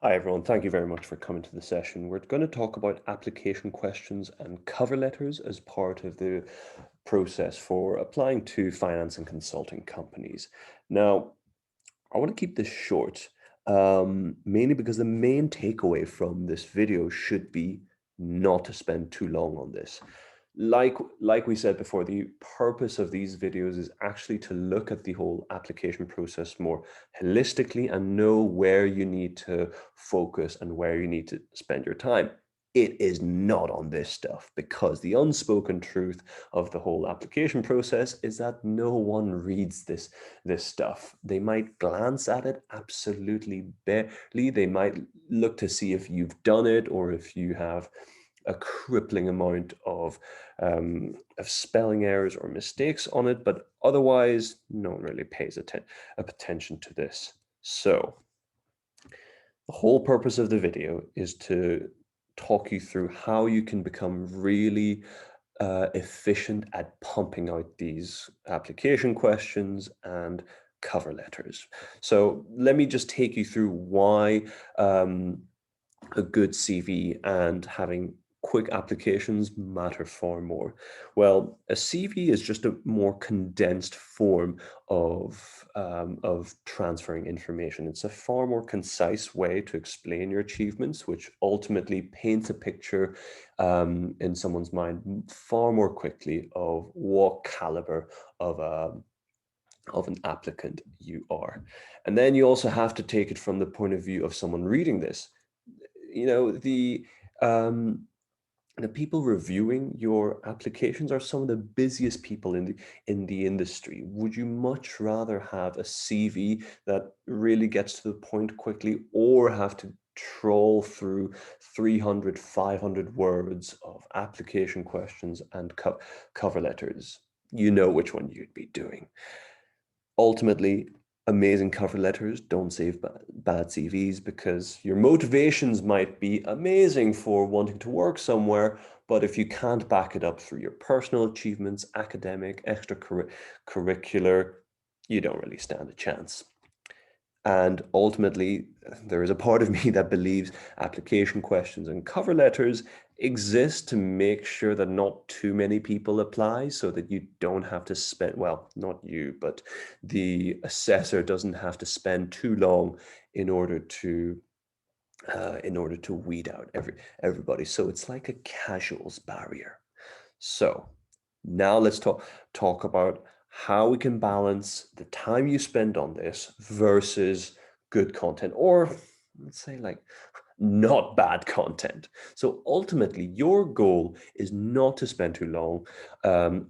Hi, everyone. Thank you very much for coming to the session. We're going to talk about application questions and cover letters as part of the process for applying to finance and consulting companies. Now, I want to keep this short, mainly because the main takeaway from this video should be not to spend too long on this. Like we said before, the purpose of these videos is actually to look at the whole application process more holistically and know where you need to focus and where you need to spend your time. It is not on this stuff because the unspoken truth of the whole application process is that no one reads this stuff. They might glance at it absolutely barely. They might look to see if you've done it or if you have a crippling amount of spelling errors or mistakes on it, but otherwise, no one really pays attention to this. So the whole purpose of the video is to talk you through how you can become really efficient at pumping out these application questions and cover letters. So let me just take you through why a good CV and having quick applications matter far more. Well, a CV is just a more condensed form of transferring information. It's a far more concise way to explain your achievements, which ultimately paints a picture in someone's mind far more quickly of what caliber of an applicant you are. And then you also have to take it from the point of view of someone reading this. You know, the people reviewing your applications are some of the busiest people in the industry. Would you much rather have a CV that really gets to the point quickly, or have to troll through 300, 500 words of application questions and cover letters? You know which one you'd be doing. Ultimately, amazing cover letters don't save bad CVs, because your motivations might be amazing for wanting to work somewhere, but if you can't back it up through your personal achievements, academic, extracurricular, you don't really stand a chance. And ultimately, there is a part of me that believes application questions and cover letters exist to make sure that not too many people apply, so that you don't have to spend, well, not you, but the assessor doesn't have to spend too long in order to weed out everybody. So it's like a casuals barrier. So now let's talk about how we can balance the time you spend on this versus good content, or let's say like not bad content. So ultimately, your goal is not to spend too long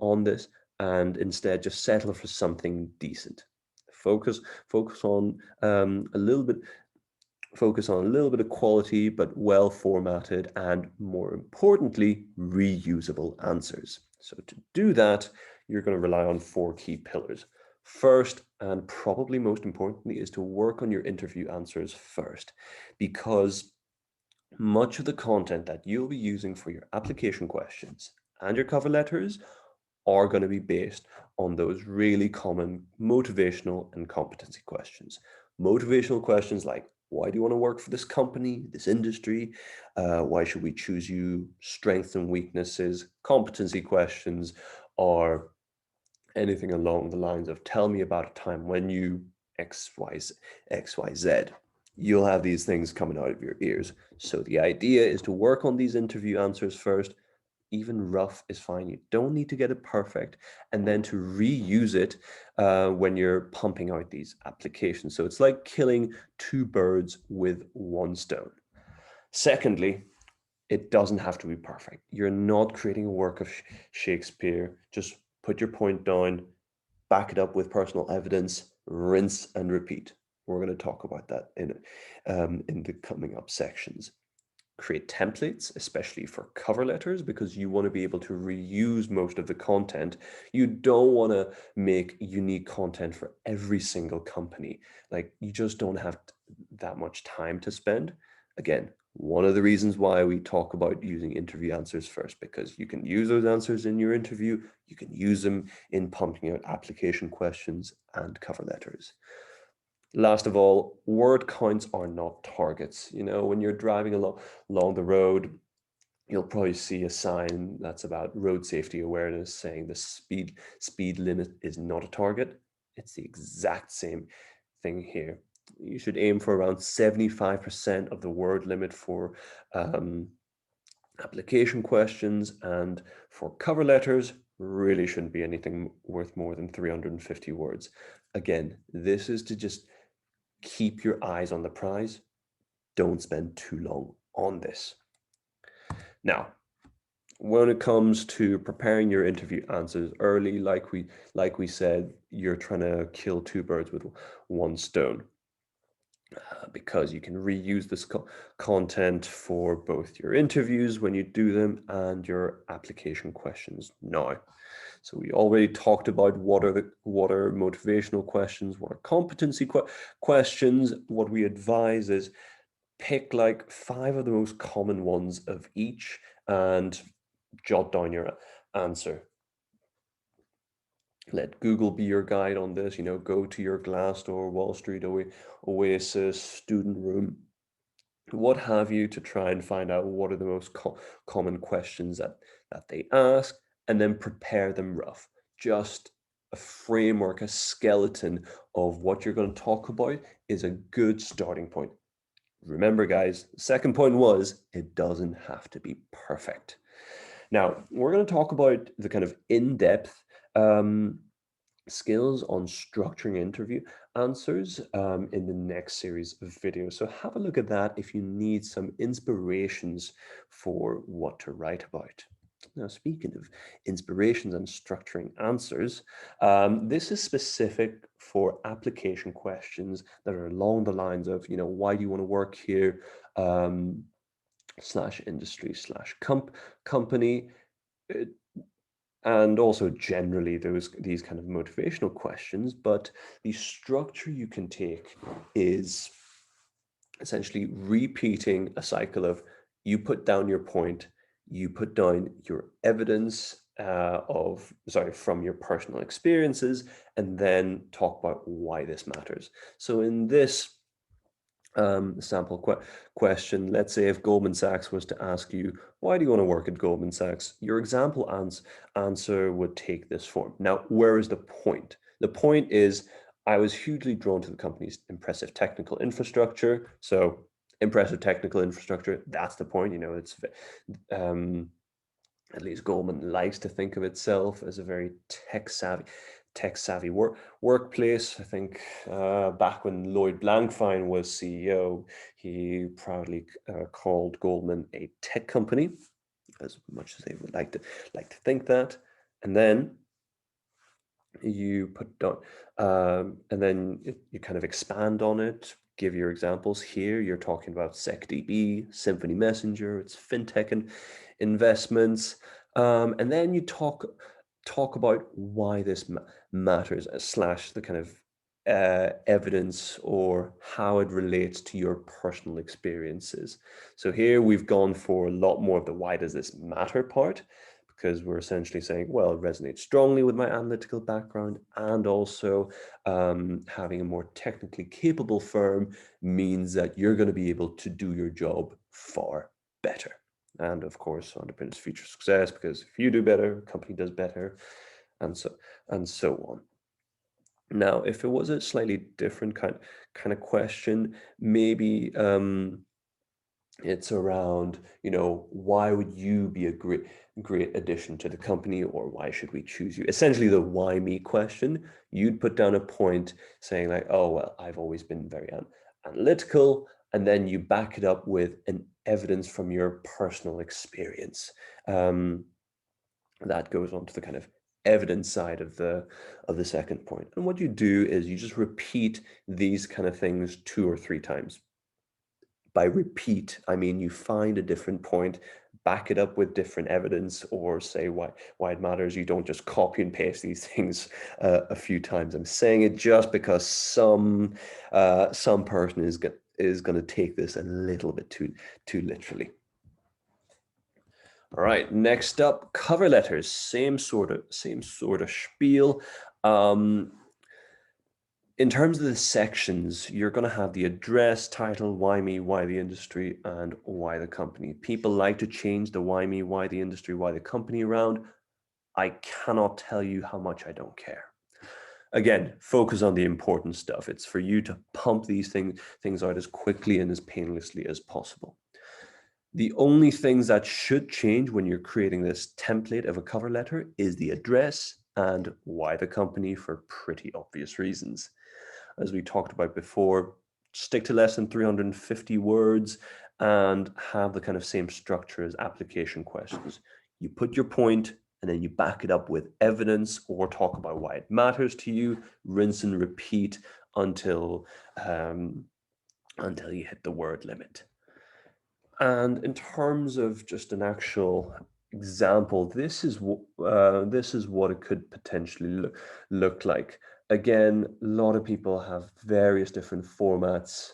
on this, and instead just settle for something decent. Focus focus on a little bit focus on a little bit of quality, but well formatted, and more importantly, reusable answers. So to do that, you're going to rely on four key pillars. First, and probably most importantly, is to work on your interview answers first, because much of the content that you'll be using for your application questions and your cover letters are going to be based on those really common motivational and competency questions. Motivational questions like, why do you want to work for this company, this industry? Why should we choose you? Strengths and weaknesses. Competency questions are anything along the lines of, tell me about a time when you XYZ. You'll have these things coming out of your ears. So the idea is to work on these interview answers first. Even rough is fine. You don't need to get it perfect, and then to reuse it when you're pumping out these applications. So it's like killing two birds with one stone. Secondly, it doesn't have to be perfect. You're not creating a work of Shakespeare. Just put your point down, back it up with personal evidence, rinse and repeat. We're going to talk about that in the coming up sections. Create templates, especially for cover letters, because you want to be able to reuse most of the content. You don't want to make unique content for every single company. Like, you just don't have that much time to spend. Again, one of the reasons why we talk about using interview answers first, because you can use those answers in your interview, you can use them in pumping out application questions and cover letters. Last of all, word counts are not targets. You know, when you're driving along the road, you'll probably see a sign that's about road safety awareness saying the speed limit is not a target. It's the exact same thing here. You should aim for around 75% of the word limit for um, application questions, and for cover letters, really shouldn't be anything worth more than 350 words. Again, this is to just keep your eyes on the prize. Don't spend too long on this. Now, when it comes to preparing your interview answers early, like we said, you're trying to kill two birds with one stone, because you can reuse this content for both your interviews when you do them and your application questions now. So we already talked about what are motivational questions, what are competency questions. What we advise is pick like 5 of the most common ones of each and jot down your answer. Let Google be your guide on this. You know, go to your Glassdoor, Wall Street, Oasis, Student Room, what have you, to try and find out what are the most common questions that they ask, and then prepare them rough. Just a framework, a skeleton of what you're going to talk about is a good starting point. Remember, guys, the second point was it doesn't have to be perfect. Now, we're going to talk about the kind of in-depth skills on structuring interview answers in the next series of videos. So have a look at that if you need some inspirations for what to write about. Now, speaking of inspirations and structuring answers, this is specific for application questions that are along the lines of, you know, why do you want to work here, slash industry slash company. And also generally these kind of motivational questions, but the structure you can take is essentially repeating a cycle of you put down your point, you put down your evidence from your personal experiences, and then talk about why this matters. So in this sample question, let's say if Goldman Sachs was to ask you, why do you want to work at Goldman Sachs? Your example answer would take this form. Now, where is the point? The point is, I was hugely drawn to the company's impressive technical infrastructure. So impressive technical infrastructure, that's the point. You know, it's at least Goldman likes to think of itself as a very tech savvy workplace. I think back when Lloyd Blankfein was CEO, he proudly called Goldman a tech company, as much as they would like to think that. And then you put down, and then you kind of expand on it. Give your examples here. You're talking about SecDB, Symphony Messenger, it's fintech and investments, and then you talk about why this matters, slash the kind of evidence or how it relates to your personal experiences. So here we've gone for a lot more of the why does this matter part, because we're essentially saying, well, it resonates strongly with my analytical background, and also having a more technically capable firm means that you're going to be able to do your job far better. And of course, underpins future success, because if you do better, company does better, and so on. Now, if it was a slightly different kind of question, maybe it's around, you know, why would you be a great addition to the company, or why should we choose you? Essentially the why me question. You'd put down a point saying like, oh, well, I've always been very analytical, and then you back it up with an evidence from your personal experience. That goes on to the kind of evidence side of the second point. And what you do is you just repeat these kind of things 2 or 3 times. By repeat, I mean you find a different point, back it up with different evidence, or say why it matters. You don't just copy and paste these things a few times. I'm saying it just because some person is going to take this a little bit too literally. All right, next up, cover letters. Same sort of spiel. In terms of the sections, you're going to have the address, title, why me, why the industry, and why the company. People like to change the why me, why the industry, why the company around. I cannot tell you how much I don't care. Again, focus on the important stuff. It's for you to pump these things out as quickly and as painlessly as possible. The only things that should change when you're creating this template of a cover letter is the address and why the company, for pretty obvious reasons. As we talked about before, stick to less than 350 words and have the kind of same structure as application questions. You put your point and then you back it up with evidence or talk about why it matters to you, rinse and repeat until you hit the word limit. And in terms of just an actual example, this is what it could potentially look like. Again, a lot of people have various different formats.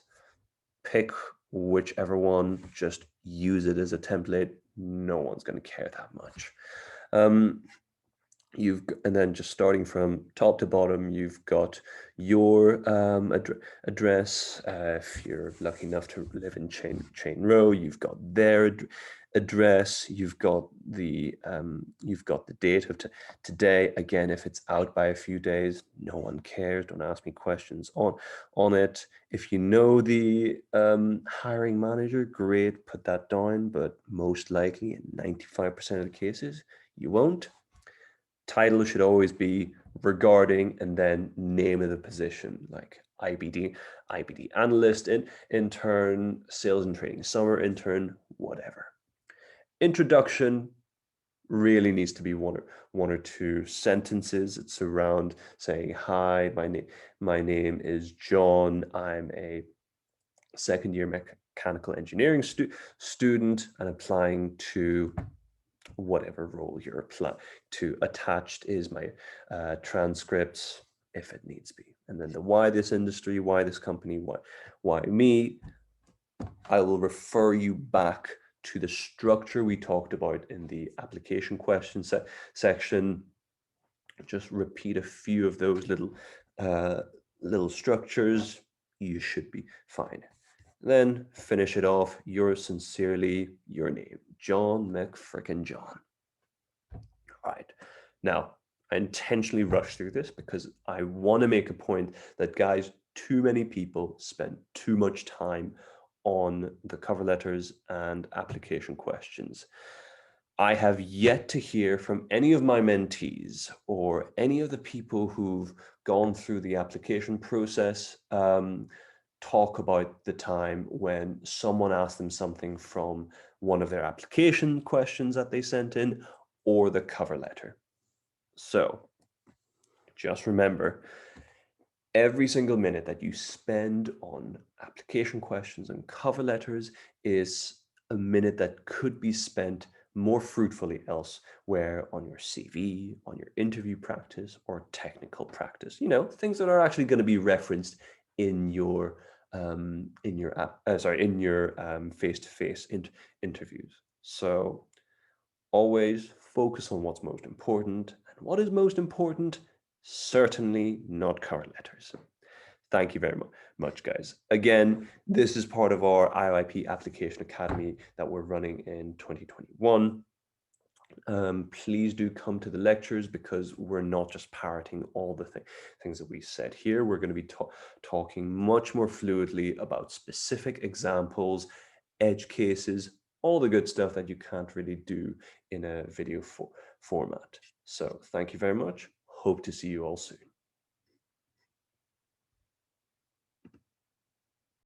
Pick whichever one, just use it as a template. No one's going to care that much. And then just starting from top to bottom, you've got your address. If you're lucky enough to live in Chain Row, you've got their address. You've got the date of today. Again, if it's out by a few days, no one cares. Don't ask me questions on it. If you know the hiring manager, great, put that down. But most likely, in 95% of the cases, you won't. Title should always be regarding and then name of the position, like IBD analyst, intern, sales and trading summer intern, whatever. Introduction really needs to be one or two sentences. It's around saying, hi, my name is John. I'm a second year mechanical engineering student and applying to whatever role you're applying to. Attached is my transcripts if it needs be. And then the why this industry, why this company, why me. I will refer you back to the structure we talked about in the application question section. Just repeat a few of those little structures. You should be fine. Then finish it off. Yours sincerely, your name, John McFrickin' John. All right. Now, I intentionally rushed through this because I want to make a point that, guys, too many people spend too much time on the cover letters and application questions. I have yet to hear from any of my mentees or any of the people who've gone through the application process talk about the time when someone asked them something from one of their application questions that they sent in or the cover letter. So just remember, every single minute that you spend on application questions and cover letters is a minute that could be spent more fruitfully elsewhere on your CV, on your interview practice, or technical practice. You know, things that are actually going to be referenced in your face-to-face interviews. So always focus on what's most important. And what is most important? Certainly not cover letters. Thank you very much, guys. Again, this is part of our IYP Application Academy that we're running in 2021. Please do come to the lectures because we're not just parroting all the things that we said here. We're going to be talking much more fluidly about specific examples, edge cases, all the good stuff that you can't really do in a video format. So thank you very much. Hope to see you all soon.